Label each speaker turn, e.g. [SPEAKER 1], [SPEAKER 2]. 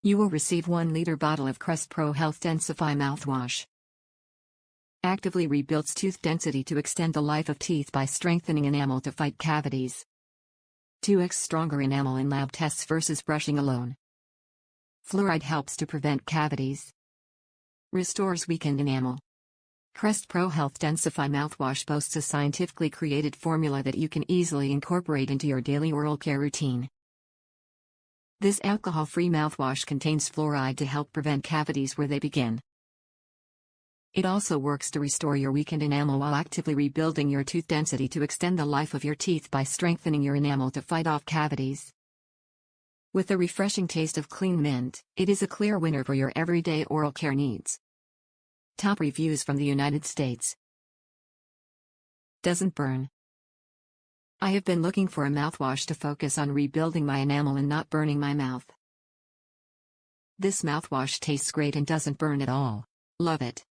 [SPEAKER 1] You will receive 1-liter bottle of Crest Pro Health Densify Mouthwash. Actively rebuilds tooth density to extend the life of teeth by strengthening enamel to fight cavities. 2x stronger enamel in lab tests versus brushing alone. Fluoride helps to prevent cavities. Restores weakened enamel. Crest Pro Health Densify Mouthwash boasts a scientifically created formula that you can easily incorporate into your daily oral care routine. This alcohol-free mouthwash contains fluoride to help prevent cavities where they begin. It also works to restore your weakened enamel while actively rebuilding your tooth density to extend the life of your teeth by strengthening your enamel to fight off cavities. With a refreshing taste of clean mint, it is a clear winner for your everyday oral care needs. Top reviews from the United States. Doesn't burn. I have been looking for a mouthwash to focus on rebuilding my enamel and not burning my mouth. This mouthwash tastes great and doesn't burn at all. Love it.